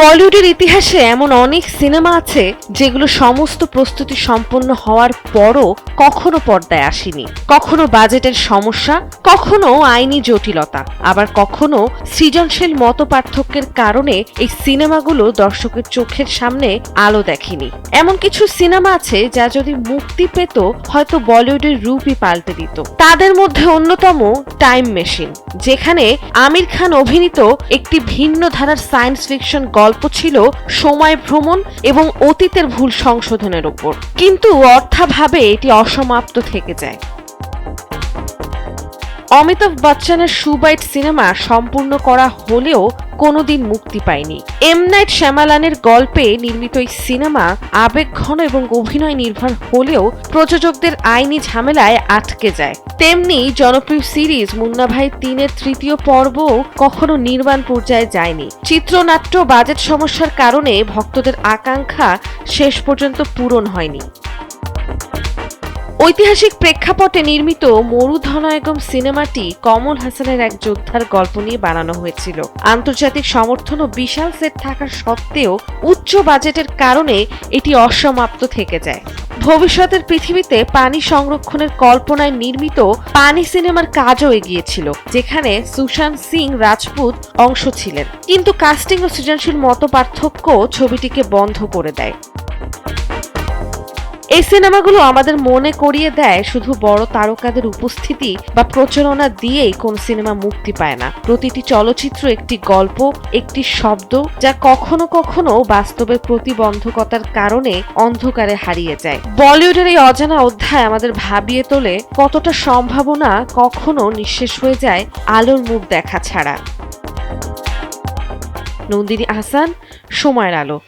বলিউডের ইতিহাসে এমন অনেক সিনেমা আছে যেগুলো সমস্ত প্রস্তুতি সম্পন্ন হওয়ার পরও কখনো পর্দায় আসেনি। কখনো বাজেটের সমস্যা, কখনো আইনি জটিলতা, আবার কখনো সৃজনশীল মতপার্থক্যের কারণে এই সিনেমাগুলো দর্শকের চোখের সামনে আলো দেখেনি। এমন কিছু সিনেমা আছে যা যদি মুক্তি পেত হয়তো বলিউডের রূপই পাল্টে দিত। তাদের মধ্যে অন্যতম টাইম মেশিন, যেখানে আমির খান অভিনীত একটি ভিন্ন ধারার সায়েন্স ফিকশন গল্প ছিল সময় ভ্রমণ এবং অতীতের ভুল সংশোধনের উপর, কিন্তু অর্থাভাবে এটি অসমাপ্ত থেকে যায়। অমিতাভ বচ্চনের সুবাইট সিনেমা সম্পূর্ণ করা হলেও কোনোদিন মুক্তি পায়নি। এম নাইট শ্যামালানের গল্পে নির্মিত এই সিনেমা আবেগঘন এবং অভিনয় নির্ভর হলেও প্রযোজকদের আইনি ঝামেলায় আটকে যায়। তেমনি জনপ্রিয় সিরিজ মুন্না ভাই ৩-এর তৃতীয় পর্বও কখনো নির্মাণ পর্যায়ে যায়নি। চিত্রনাট্য বাজেট সমস্যার কারণে ভক্তদের আকাঙ্ক্ষা শেষ পর্যন্ত পূরণ হয়নি। ঐতিহাসিক প্রেক্ষাপটে নির্মিত মরুধনায়গম সিনেমাটি কমল হাসানের এক যোদ্ধার গল্প নিয়ে বানানো হয়েছিল। আন্তর্জাতিক সমর্থন ও বিশাল সেট থাকার সত্ত্বেও উচ্চ বাজেটের কারণে এটি অসমাপ্ত থেকে যায়। ভবিষ্যতের পৃথিবীতে পানি সংরক্ষণের কল্পনায় নির্মিত পানি সিনেমার কাজও এগিয়েছিল, যেখানে সুশান্ত সিং রাজপুত অংশ ছিলেন, কিন্তু কাস্টিং ও সৃজনশীল মতপার্থক্য ছবিটিকে বন্ধ করে দেয়। এই সিনেমাগুলো আমাদের মনে করিয়ে দেয় শুধু বড় তারকাদের উপস্থিতি বা প্রচারণা দিয়েই কোন সিনেমা মুক্তি পায় না। প্রতিটি চলচ্চিত্র একটি গল্প, একটি শব্দ, যা কখনো কখনো বাস্তবের প্রতিবন্ধকতার কারণে অন্ধকারে হারিয়ে যায়। বলিউডের এই অজানা অধ্যায় আমাদের ভাবিয়ে তোলে কতটা সম্ভাবনা কখনো নিঃশেষ হয়ে যায় আলোর মুখ দেখা ছাড়া। নন্দিনী আহসান, সময়ের আলো।